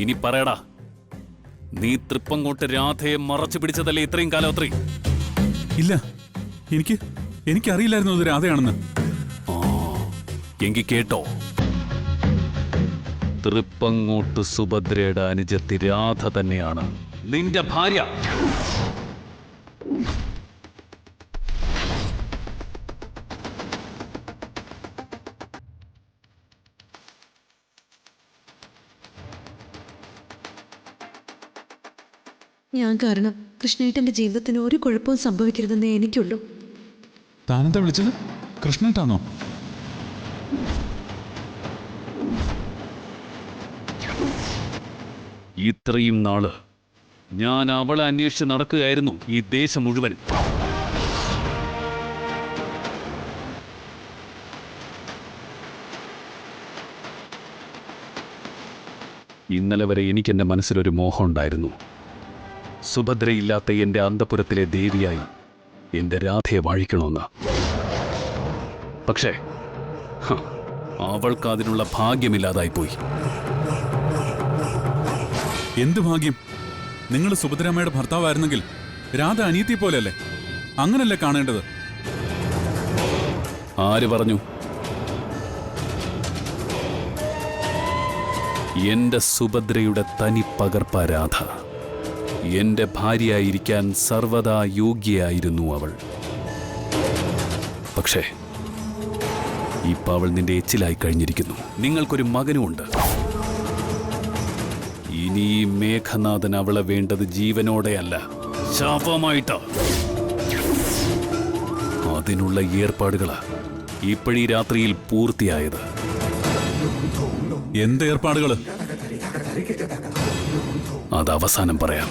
ഇനി പറയടാ, നീ തൃപ്പങ്ങോട്ട് രാധയെ മറച്ചു പിടിച്ചതല്ലേ ഇത്രയും കാലം അത്രയും? ഇല്ല, എനിക്കറിയില്ലായിരുന്നു അത് രാധയാണെന്ന്. എങ്കി കേട്ടോ, തൃപ്പങ്ങോട്ട് സുഭദ്രയുടെ അനുജത്തി രാധ തന്നെയാണ് നിന്റെ ഭാര്യ. ഞാൻ കാരണം കൃഷ്ണേട്ടന്റെ ജീവിതത്തിന് ഒരു കുഴപ്പവും സംഭവിക്കരുതെന്നേ എനിക്കുള്ളൂ. താനെന്താ വിളിച്ചത്? കൃഷ്ണേട്ടാണോ? ഇത്രയും നാള് ഞാൻ അവളെ അന്വേഷിച്ച് നടക്കുകയായിരുന്നു ഈ ദേശം മുഴുവൻ. ഇന്നലെ വരെ എനിക്ക് എൻ്റെ മനസ്സിലൊരു മോഹം ഉണ്ടായിരുന്നു. സുഭദ്രയില്ലാത്ത എൻ്റെ അന്തപുരത്തിലെ ദേവിയായി എൻ്റെ രാധയെ വാഴിക്കണമെന്ന്. പക്ഷേ അവൾക്ക് അതിനുള്ള ഭാഗ്യമില്ലാതായിപ്പോയി. എന്ത് ഭാഗ്യം? നിങ്ങൾ സുഭദ്രാമ്മയുടെ ഭർത്താവായിരുന്നെങ്കിൽ രാധ അനിയത്തി പോലെയല്ലേ? അങ്ങനല്ലേ കാണേണ്ടത്? ആര് പറഞ്ഞു? എന്റെ സുഭദ്രയുടെ തനി പകർപ്പ രാധ. എന്റെ ഭാര്യയായിരിക്കാൻ സർവദാ യോഗ്യയായിരുന്നു അവൾ. പക്ഷേ ഇപ്പൊ അവൾ നിന്റെ എച്ചിലായി കഴിഞ്ഞിരിക്കുന്നു. നിങ്ങൾക്കൊരു മകനുമുണ്ട്. ഇനി മേഘനാഥൻ അവളെ വേണ്ടത് ജീവനോടെയല്ല, ശാപമായിട്ടാ. അതിനുള്ള ഏർപ്പാടുകളാ ഇപ്പോഴീ രാത്രിയിൽ പൂർത്തിയായത്. എന്ത് ഏർപ്പാടുകള്? അത് അവസാനം പറയാം.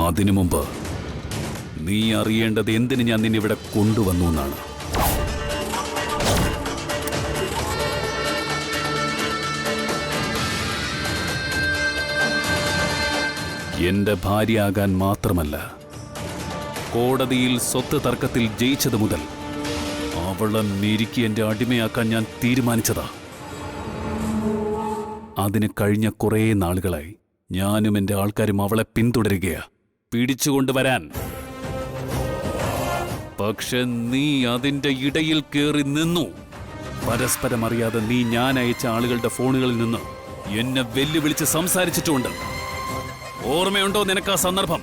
അതിനു മുമ്പ് നീ അറിയേണ്ടത് എന്തിന് ഞാൻ നിന്നിവിടെ കൊണ്ടുവന്നു എന്നാണ്. എന്റെ ഭാര്യയാകാൻ മാത്രമല്ല, കോടതിയിൽ സ്വത്ത് തർക്കത്തിൽ ജയിച്ചത് മുതൽ അവളെ മെരുക്കി എന്റെ അടിമയാക്കാൻ ഞാൻ തീരുമാനിച്ചതാ. അതിന് കഴിഞ്ഞ കുറേ നാളുകളായി ഞാനും എന്റെ ആൾക്കാരും അവളെ പിന്തുടരുകയാ, പിടിച്ചുകൊണ്ടുവരാൻ. പക്ഷെ നീ അതിന്റെ ഇടയിൽ കയറി നിന്നു. പരസ്പരം അറിയാതെ നീ ഞാൻ അയച്ച ആളുകളുടെ ഫോണുകളിൽ നിന്ന് എന്നെ വെല്ലുവിളിച്ച് സംസാരിച്ചിട്ടുമുണ്ട്. ഓർമ്മയുണ്ടോ നിനക്ക് ആ സന്ദർഭം?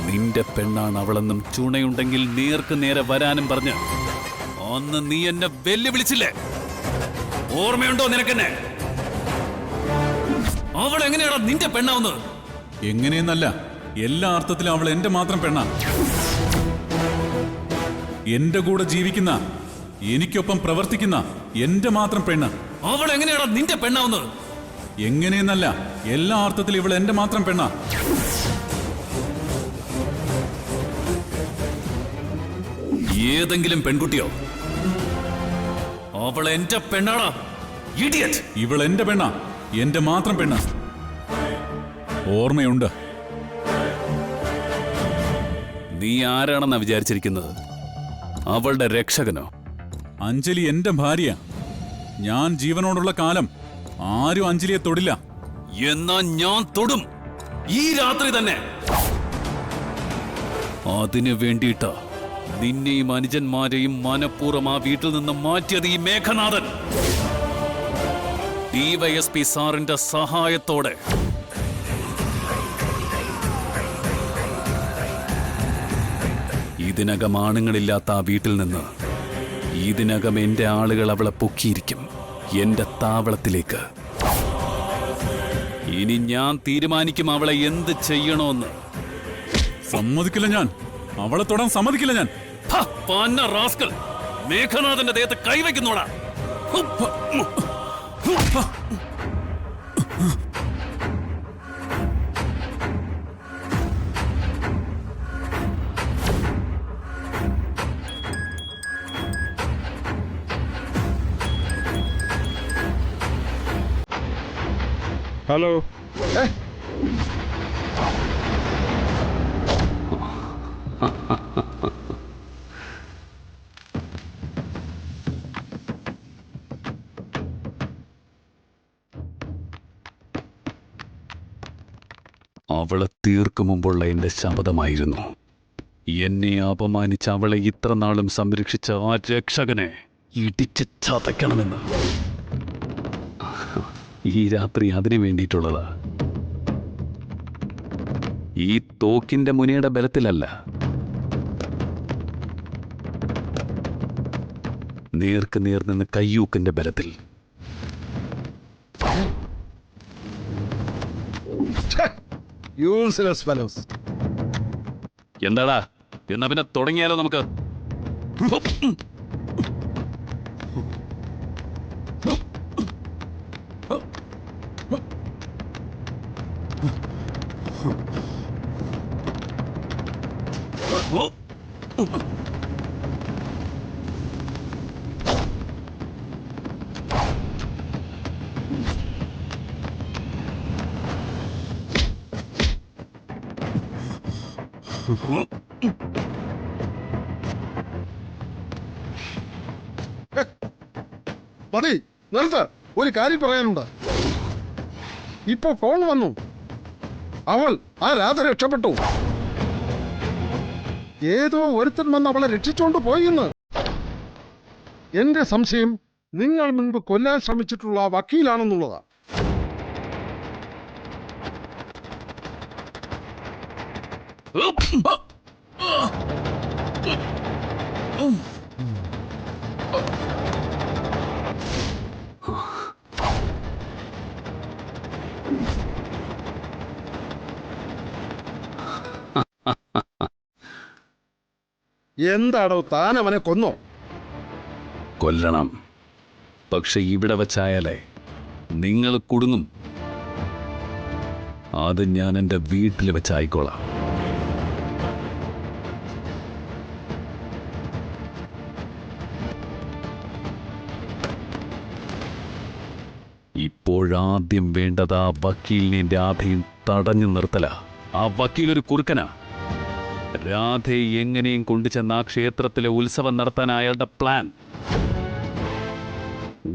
നിന്റെ പെണ്ണാണ് അവളെന്നും ചുണയുണ്ടെങ്കിൽ നേർക്ക് നേരെ വരാനും പറഞ്ഞ് അന്ന് നീ എന്നെ വെല്ലുവിളിച്ചില്ലേ? ഓർമ്മയുണ്ടോ നിനക്കെന്നെ? അവൾ എങ്ങനെയാണോ നിന്റെ പെണ്ണാവുന്നത്? എങ്ങനെയെന്നല്ല, എല്ലാ അർത്ഥത്തിലും അവൾ എന്റെ മാത്രം പെണ്ണാ. എന്റെ കൂടെ ജീവിക്കുന്ന, എനിക്കൊപ്പം പ്രവർത്തിക്കുന്ന എന്റെ മാത്രം പെണ്ണ്. അവൾ എങ്ങനെയാണോ നിന്റെ പെണ്ണാവുന്നത്? എങ്ങനെയെന്നല്ല, എല്ലാ അർത്ഥത്തിലും ഇവൾ എന്റെ മാത്രം പെണ്ണാ. ഏതെങ്കിലും പെൺകുട്ടിയോ? അവൾ എന്റെ പെണ്ണാടാ, ഇഡിയറ്റ്. ഇവൾ എന്റെ പെണ്ണാ, എന്റെ മാത്രം പെണ്ണ്. ഓർമ്മയുണ്ട്. നീ ആരാണെന്നാ വിചാരിച്ചിരിക്കുന്നത്? അവളുടെ രക്ഷകനോ? അഞ്ജലി എന്റെ ഭാര്യ. ഞാൻ ജീവനോടുള്ള കാലം ആരും അഞ്ജലിയെ തൊടില്ല. എന്നാ ഞാൻ തൊടും, ഈ രാത്രി തന്നെ. അതിനു വേണ്ടിയിട്ടാ നിന്നെയും അനുജന്മാരെയും മനഃപൂർവ്വം ആ വീട്ടിൽ നിന്ന് മാറ്റിയത് ഈ മേഘനാഥൻ. DYSP സാറിന്റെ സഹായത്തോടെ. ഇതിനകം ആണുങ്ങളില്ലാത്ത ആ വീട്ടിൽ നിന്ന് ഇതിനകം എന്റെ ആളുകൾ അവളെ പൊക്കിയിരിക്കും എന്റെ താവളത്തിലേക്ക്. ഇനി ഞാൻ തീരുമാനിക്കും അവളെ എന്ത് ചെയ്യണോന്ന്. സമ്മതിക്കില്ല ഞാൻ. അവളെ തൊടാൻ സമ്മതിക്കില്ല ഞാൻ. റാസ്കൽ, മേഘനാഥന്റെ ദേഹത്ത് കൈവയ്ക്കുന്നോടാ. ഹലോ. അവളെ തീർക്കു മുമ്പുള്ള എൻ്റെ ശപഥമായിരുന്നു. എന്നെ അപമാനിച്ച് അവളെ ഇത്ര നാളും സംരക്ഷിച്ച ആ രക്ഷകനെ ഇടിച്ച് ചതയ്ക്കണമെന്ന്. ഈ രാത്രി അതിനു വേണ്ടിയിട്ടുള്ളതാ. ഈ തോക്കിന്റെ മുനയുടെ ബലത്തിലല്ല, നേർക്ക് നേർ നിന്ന് കയ്യൂക്കിന്റെ ബലത്തിൽ. എന്താടാ, എന്നാ പിന്നെ തുടങ്ങിയാലോ നമുക്ക്? മതി, നിർത്ത. ഒരു കാര്യം പറയാനുണ്ട്. ഇപ്പൊ ഫോൺ വന്നു. ആ രാധ രക്ഷപ്പെട്ടു. ഏതോ ഒരുത്തൻ വന്ന് അവളെ രക്ഷിച്ചുകൊണ്ട് പോയിന്ന്. എന്റെ സംശയം നിങ്ങൾ മുൻപ് കൊല്ലാൻ ശ്രമിച്ചിട്ടുള്ള ആ വക്കീലാണെന്നുള്ളതാ. എന്താടോ, താൻ അവനെ കൊന്നോ? കൊല്ലണം, പക്ഷെ ഇവിടെ വച്ചായാലേ നിങ്ങൾ കുടുങ്ങും. അത് ഞാൻ എൻ്റെ വീട്ടിൽ വെച്ചായിക്കോളാം. ഇപ്പോഴാദ്യം വേണ്ടത് ആ വക്കീലിനെ രാധയും തടഞ്ഞു നിർത്തല. ആ വക്കീലൊരു കുറുക്കനാ. രാധയെ എങ്ങനെയും കൊണ്ടുചെന്ന് ആ ക്ഷേത്രത്തിലെ ഉത്സവം നടത്താൻ അയാളുടെ പ്ലാൻ.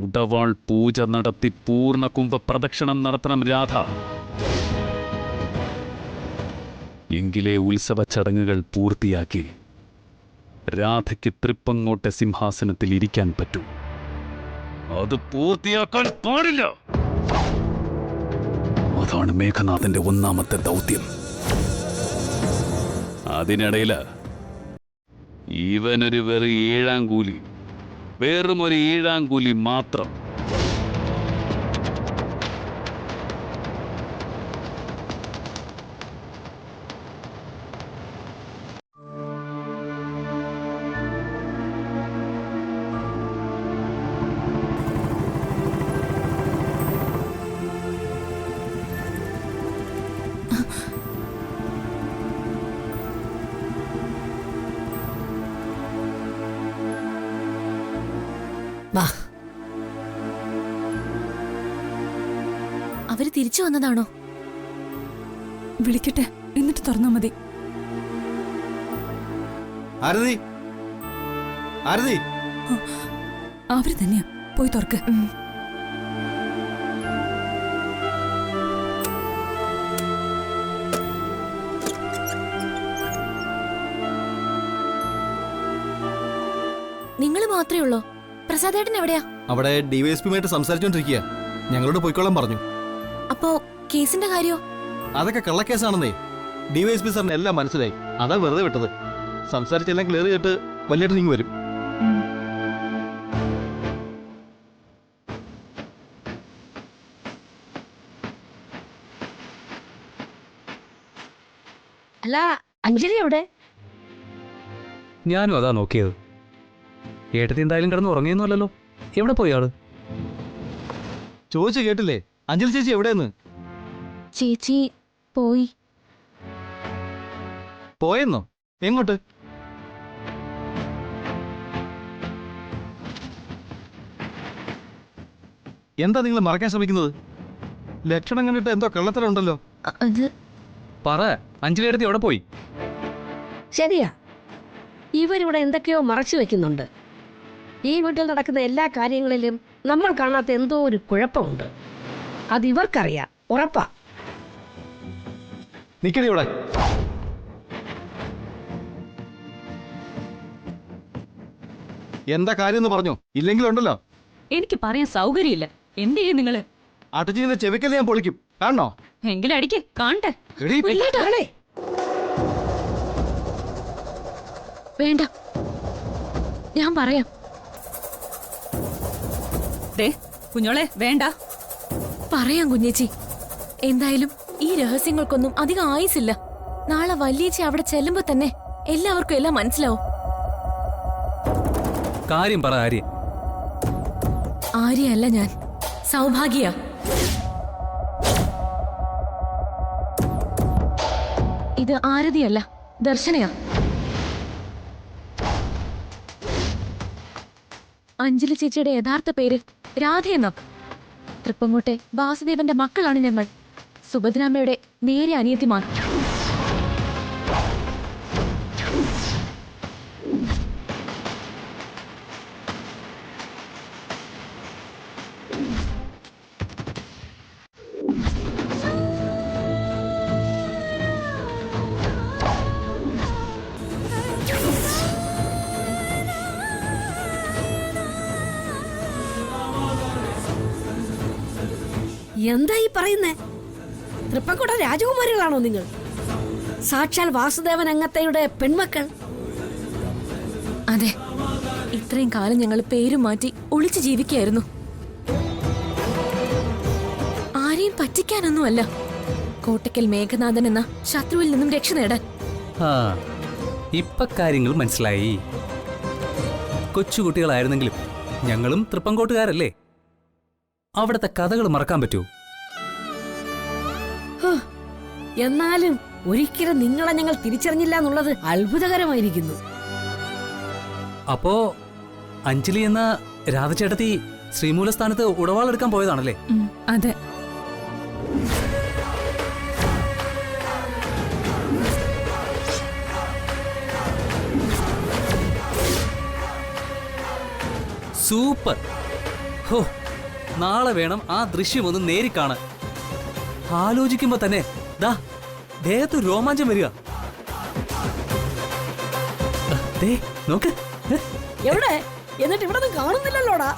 ഉടവാൾ പൂജ നടത്തി പൂർണ്ണ കുംഭ പ്രദക്ഷിണം നടത്തണം രാധ. എങ്കിലേ ഉത്സവ ചടങ്ങുകൾ പൂർത്തിയാക്കി രാധയ്ക്ക് തൃപ്പങ്ങോട്ടെ സിംഹാസനത്തിൽ ഇരിക്കാൻ പറ്റൂ. അത് പൂർത്തിയാക്കാൻ പാടില്ല. അതാണ് മേഘനാഥന്റെ ഒന്നാമത്തെ ദൗത്യം. അതിനിടയില് ഇവനൊരു വെറും 7-ാം കൂലി, വെറും ഒരു 7-ാം കൂലി മാത്രം. വാ. അവര് തിരിച്ചു വന്നതാണോ? വിളിക്കട്ടെ, എന്നിട്ട് തുറന്നാ മതി. ആരതി, ആരതി, അവര് തന്നെയാ. പോയി തുറക്ക്. നിങ്ങൾ മാത്രമേ ഉള്ളോ? പ്രസാദേട്ടൻ എവിടെയാ? അവിടെ ഡിവൈഎസ്പിയുമായിട്ട് സംസാരിച്ചോണ്ടിരിക്കുക. ഞങ്ങളോട് പോയിക്കോളാൻ പറഞ്ഞു. അപ്പോ കേസിന്റെ കാര്യോ? അതൊക്കെ കള്ളക്കേസാണെന്നേ. ഡിവൈഎസ്പി സാറിന് എല്ലാം മനസ്സിലായി. അതാ വെറുതെ വിട്ടത്. സംസാരിച്ചെല്ലാം ക്ലിയർ ചെയ്തിട്ട് വലിയ നീങ്ങി വരും. അല്ല, അഞ്ജലി എവിടെ? ഞാനും അതാ നോക്കിയത്. ഏട്ടത്തി എന്തായാലും കിടന്ന് ഉറങ്ങിയൊന്നുമല്ലല്ലോ. എവിടെ പോയി ആള്? ചോദിച്ചു കേട്ടില്ലേ? അഞ്ജലി ചേച്ചി എവിടെയെന്ന്? ചേച്ചി പോയി. പോയെന്നോ? എങ്ങോട്ട്? എന്താ നിങ്ങൾ മറക്കാൻ ശ്രമിക്കുന്നത്? ലക്ഷണം കണ്ടിട്ട് എന്തോ കള്ളത്തരമുണ്ടല്ലോ. അത് പറ, അഞ്ജലി ഏട്ടത്തി എവിടെ പോയി? ശരിയാ, ഇവരിവിടെ എന്തൊക്കെയോ മറച്ചു വെക്കുന്നുണ്ട്. ഈ വീട്ടിൽ നടക്കുന്ന എല്ലാ കാര്യങ്ങളിലും നമ്മൾ കാണാത്ത എന്തോ ഒരു കുഴപ്പമുണ്ട്. അത് ഇവർക്കറിയാം, ഉറപ്പാ. നിക്കടി ഇവിടെ. എന്താ കാര്യം എന്ന് പറഞ്ഞോ, ഇല്ലെങ്കിലുണ്ടല്ലോ എനിക്ക് പറയാൻ സൗകര്യമില്ല. എന്ത് ചെയ്യും നിങ്ങള്? അടച്ചിന്റെ ചെവിക്കല് ഞാൻ പൊളിക്കും. കാണണോ? എങ്കിലും അടിക്ക് കാണട്ടെ. എടീ, വേണ്ട, ഞാൻ പറയാം. ദേ കുഞ്ഞോളെ വേണ്ട. പറയാം കുഞ്ഞേച്ചി. എന്തായാലും ഈ രഹസ്യങ്ങൾക്കൊന്നും അധികം ആയുസില്ല. നാളെ വല്യേച്ചി അവിടെ ചെല്ലുമ്പോ തന്നെ എല്ലാവർക്കും എല്ലാം മനസ്സിലാവും. കാര്യം പറ ആര്യ. ആര്യയല്ല ഞാൻ, സൗഭാഗ്യ. ഇത് ആരതിയല്ല, ദർശനയാ. അഞ്ജലി ചേച്ചിയുടെ യഥാർത്ഥ പേര് രാധയെന്നോ. തൃപ്പങ്ങോട്ടെ വാസുദേവന്റെ മക്കളാണ് ഞങ്ങൾ. സുഭദ്രാമ്മയുടെ നേരെ അനിയത്തിമാർ. എന്താ ഈ പറയുന്നേ? തൃപ്പക്കോട്ട രാജകുമാരികളാണോ നിങ്ങൾ? സാക്ഷാൽ വാസുദേവൻ അങ്ങത്തയുടെ പെൺമക്കൾ? അതെ, ഇത്രയും കാലം ഞങ്ങൾ പേരും മാറ്റി ഒളിച്ചു ജീവിക്കായിരുന്നു. ആരെയും പറ്റിക്കാനൊന്നുമല്ല, കോട്ടയ്ക്കൽ മേഘനാഥൻ എന്ന ശത്രുവിൽ നിന്നും രക്ഷ നേടാൻ. ആ ഇപ്പൊ കാര്യങ്ങൾ മനസ്സിലായി. കൊച്ചുകുട്ടികളായിരുന്നെങ്കിലും ഞങ്ങളും തൃപ്പങ്കോട്ടുകാരല്ലേ. അവിടുത്തെ കഥകൾ മറക്കാൻ പറ്റൂ? എന്നാലും ഒരിക്കലും നിങ്ങളെ ഞങ്ങൾ തിരിച്ചറിഞ്ഞില്ല എന്നുള്ളത് അത്ഭുതകരമായിരിക്കുന്നു. അപ്പോ അഞ്ജലി എന്ന രാധചേട്ടത്തി ശ്രീമൂലസ്ഥാനത്ത് ഉടവാളെടുക്കാൻ പോയതാണല്ലേ? അതെ. സൂപ്പർ. ഹോ, നാളെ വേണം ആ ദൃശ്യം ഒന്ന് നേരിക്കാണാൻ. ആലോചിക്കുമ്പോ തന്നെ ദാ ദേഹത്ത് രോമാഞ്ചം വരിക. ദേ നോക്ക്. എവിടെ? എന്നിട്ട് ഇവിടെ ഒന്നും കാണുന്നില്ലല്ലോടാ.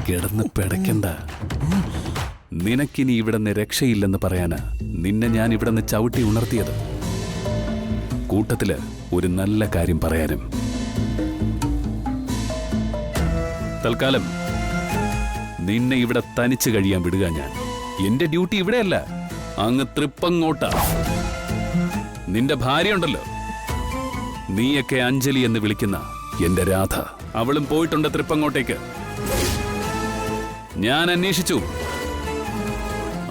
കിടന്ന് പിടയ്ക്കണ്ട. നിനക്കിനി ഇവിടുന്ന് രക്ഷയില്ലെന്ന് പറയാന് നിന്നെ ഞാൻ ഇവിടുന്ന് ചവിട്ടി ഉണർത്തിയത്. കൂട്ടത്തില് ഒരു നല്ല കാര്യം പറയാനും. തൽക്കാലം നിന്നെ ഇവിടെ തനിച്ച് കഴിയാൻ വിടുക ഞാൻ. എന്റെ ഡ്യൂട്ടി ഇവിടെയല്ല, അങ്ങ് തൃപ്പങ്ങോട്ട. നിന്റെ ഭാര്യ ഉണ്ടല്ലോ, നീയൊക്കെ അഞ്ജലി എന്ന് വിളിക്കുന്ന എന്റെ രാധ, അവളും പോയിട്ടുണ്ട് തൃപ്പങ്ങോട്ടേക്ക്. ഞാൻ അന്വേഷിച്ചു.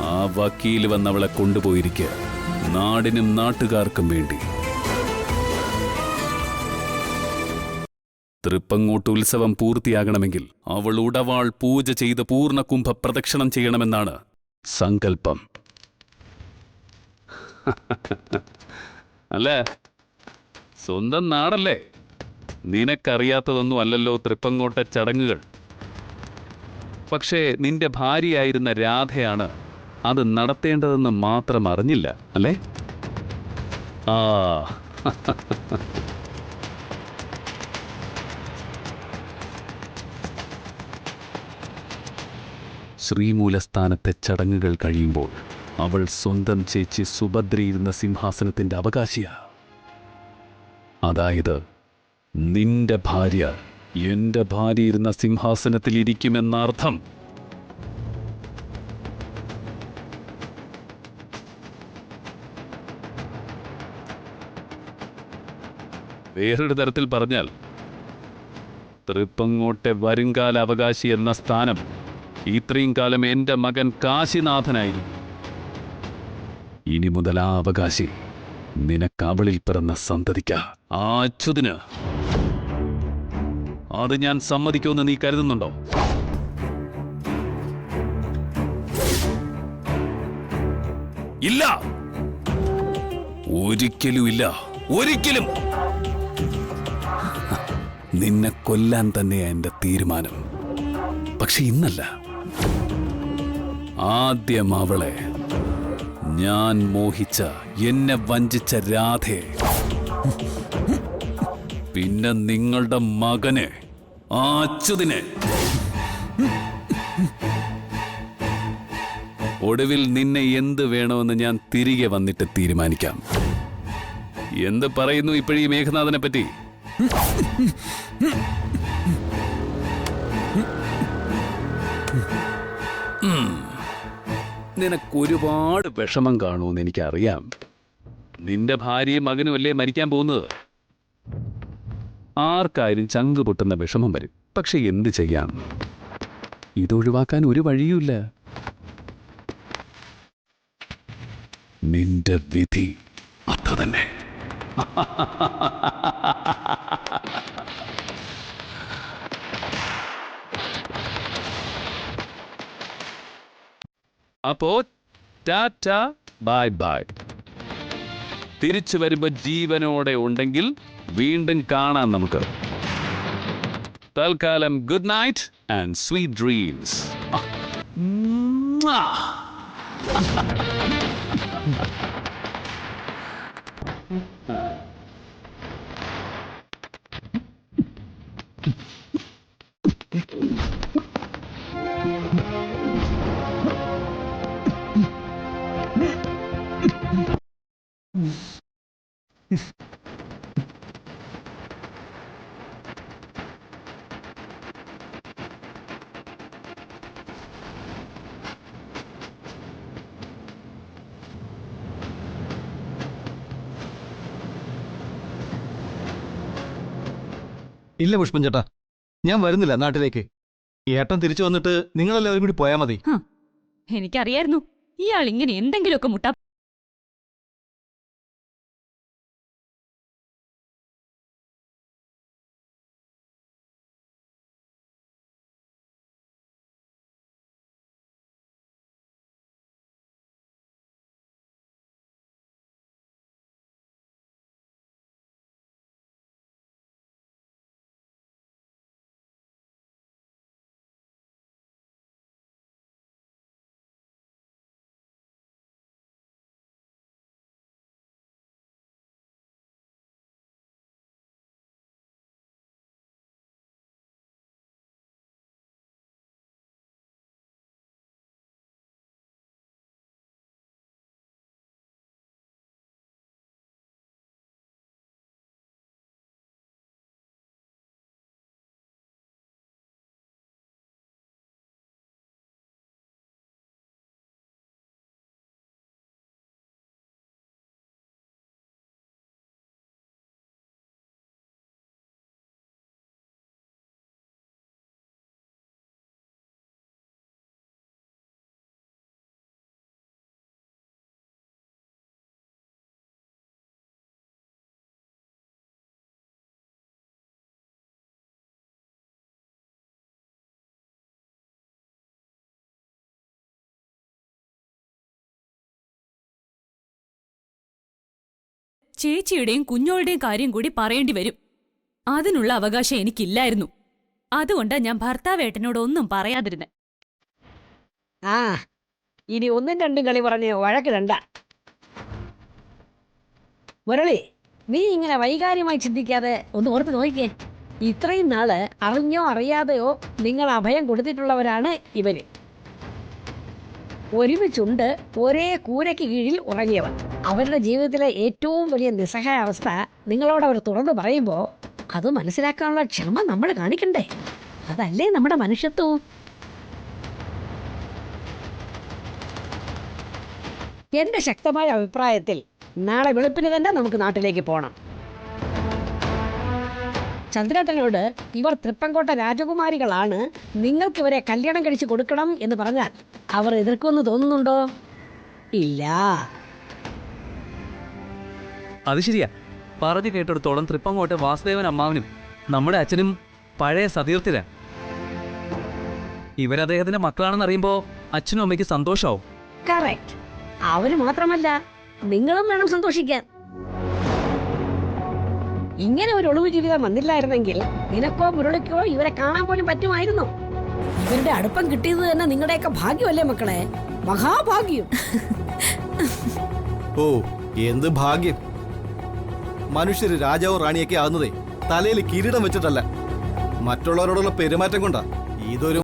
ആ വക്കീൽ വന്ന് അവളെ കൊണ്ടുപോയിരിക്കുക, നാടിനും നാട്ടുകാർക്കും വേണ്ടി. തൃപ്പങ്ങോട്ട് ഉത്സവം പൂർത്തിയാകണമെങ്കിൽ അവൾ ഉടവാൾ പൂജ ചെയ്ത് പൂർണ്ണകുംഭ പ്രദക്ഷിണം ചെയ്യണമെന്നാണ് സങ്കല്പം. അല്ല, സ്വന്തം നാടല്ലേ, നിനക്കറിയാത്തതൊന്നും അല്ലല്ലോ തൃപ്പങ്ങോട്ടെ ചടങ്ങുകൾ. പക്ഷേ നിന്റെ ഭാര്യയായിരുന്ന രാധയാണ് അത് നടത്തേണ്ടതെന്ന് മാത്രം അറിഞ്ഞില്ല അല്ലേ? ആ ശ്രീമൂലസ്ഥാനത്തെ ചടങ്ങുകൾ കഴിയുമ്പോൾ അവൾ സ്വന്തം ചേച്ചി സുഭദ്രയിരുന്ന സിംഹാസനത്തിന്റെ അവകാശിയാ. അതായത് നിന്റെ ഭാര്യ എന്റെ ഭാര്യ ഇരുന്ന സിംഹാസനത്തിൽ ഇരിക്കുമെന്ന അർത്ഥം. വേറൊരു തരത്തിൽ പറഞ്ഞാൽ തൃപ്പങ്ങോട്ടെ വരുംകാല അവകാശി എന്ന സ്ഥാനം ഇത്രയും കാലം എന്റെ മകൻ കാശിനാഥനായിരുന്നു. ഇനി മുതൽ ആ അവകാശി നിനക്കവളിൽ പിറന്ന സന്തതിക്ക, ആ അച്യുതിന്. അത് ഞാൻ സമ്മതിക്കുമെന്ന് നീ കരുതുന്നുണ്ടോ? ഇല്ല, ഒരിക്കലും ഇല്ല, ഒരിക്കലും. നിന്നെ കൊല്ലാൻ തന്നെയാ എന്റെ തീരുമാനം. പക്ഷെ ഇന്നല്ല, ആദ്യം അവളെ, ഞാൻ മോഹിച്ച, എന്നെ വഞ്ചിച്ച രാധയെ, പിന്നെ നിങ്ങളുടെ മകനെ, ആ അച്യുതിനെ. ഒടുവിൽ നിന്നെ എന്ത് വേണമെന്ന് ഞാൻ തിരികെ വന്നിട്ട് തീരുമാനിക്കാം. എന്ത് പറയുന്നു ഇപ്പോഴീ മേഘനാഥനെ പറ്റി? നിനക്കൊരുപാട് വിഷമം കാണുമെന്ന് എനിക്കറിയാം. നിന്റെ ഭാര്യയും മകനും അല്ലേ മരിക്കാൻ പോകുന്നത്. ആർക്കായാലും ചങ്ക് പൊട്ടുന്ന വിഷമം വരും. പക്ഷെ എന്ത് ചെയ്യാം, ഇതൊഴിവാക്കാൻ ഒരു വഴിയുമില്ല. നിന്റെ വിധി അത്ര തന്നെ. അപ്പോ ടാറ്റ, ബൈ ബൈ. തിരിച്ചു വരുമ്പോ ജീവനോടെ ഉണ്ടെങ്കിൽ വീണ്ടും കാണാം നമുക്ക്. തൽക്കാലം good night and sweet dreams. ഇല്ല പുഷ്പൻ ചേട്ടാ, ഞാൻ വരുന്നില്ല നാട്ടിലേക്ക്. ഏട്ടൻ തിരിച്ചു വന്നിട്ട് നിങ്ങളെല്ലാവരും കൂടി പോയാൽ മതി. എനിക്കറിയായിരുന്നു ഇയാൾ ഇങ്ങനെ എന്തെങ്കിലുമൊക്കെ മുട്ടാ ചേച്ചിയുടെയും കുഞ്ഞോളുടെയും കാര്യം കൂടി പറയേണ്ടി വരും. അതിനുള്ള അവകാശം എനിക്കില്ലായിരുന്നു. അതുകൊണ്ടാ ഞാൻ ഭർത്താവേട്ടനോട് ഒന്നും പറയാതിരുന്നെ. ആ ഇനി ഒന്നും രണ്ടും കളി പറഞ്ഞ് വഴക്കിടണ്ട. മുരളി, നീ ഇങ്ങനെ വൈകാര്യമായി ചിന്തിക്കാതെ ഒന്ന് ഓർത്ത് നോക്കിക്കേ. ഇത്രയും നാള് അറിഞ്ഞോ അറിയാതെയോ നിങ്ങൾ അഭയം കൊടുത്തിട്ടുള്ളവരാണ് ഇവര്. ഒരുമിച്ചുണ്ട് ഒരേ കൂരയ്ക്ക് കീഴിൽ ഉറങ്ങിയവർ. അവരുടെ ജീവിതത്തിലെ ഏറ്റവും വലിയ നിസ്സഹായാവസ്ഥ നിങ്ങളോട് അവർ തുറന്നു പറയുമ്പോൾ അത് മനസ്സിലാക്കാനുള്ള ക്ഷമ നമ്മൾ കാണിക്കണ്ടേ? അതല്ലേ നമ്മുടെ മനുഷ്യത്വവും. എൻ്റെ ശക്തമായ അഭിപ്രായത്തിൽ നാളെ വെളുപ്പിന് തന്നെ നമുക്ക് നാട്ടിലേക്ക് പോകണം. ചന്ദ്രേട്ടനോട് ഇവർ തൃപ്പങ്കോട്ട രാജകുമാരികളാണ്, നിങ്ങൾക്ക് ഇവരെ കല്യാണം കഴിച്ച് കൊടുക്കണം എന്ന് പറഞ്ഞാൽ അവർ എതിർക്കുമെന്ന് തോന്നുന്നുണ്ടോ? ഇല്ല. അത് ശരിയാ. പറഞ്ഞു കേട്ടെടുത്തോളം തൃപ്പങ്ങോട്ടെ വാസുദേവൻ അമ്മാവനും നമ്മുടെ അച്ഛനും പഴയ സതീർത്ഥരാ. ഇവരദ്ദേഹത്തിന്റെ മക്കളാണെന്ന് അറിയുമ്പോൾ അച്ഛനും അമ്മയ്ക്ക് സന്തോഷമാവും. കറക്റ്റ്. അവര് മാത്രമല്ല, നിങ്ങളും വേണം സന്തോഷിക്കാൻ. ഇങ്ങനെ ഒരു ഒളിവ് ജീവിതം വന്നില്ലായിരുന്നെങ്കിൽ നിനക്കോ മുരളിക്കോ ഇവരെ കാണാൻ പോലും പറ്റുമായിരുന്നു. ഇവരുടെ അടുപ്പം കിട്ടിയത് തന്നെ നിങ്ങളുടെയൊക്കെ ഭാഗ്യമല്ലേ മക്കളെ? മഹാഭാഗ്യം. ഓ, എന്ത് ഭാഗ്യം! മനുഷ്യര് രാജാവും റാണിയൊക്കെ ആകുന്നതേ തലയിൽ കിരീടം വെച്ചിട്ടല്ല, മറ്റുള്ളവരോടുള്ള പെരുമാറ്റം കൊണ്ടാ. ഇതൊരു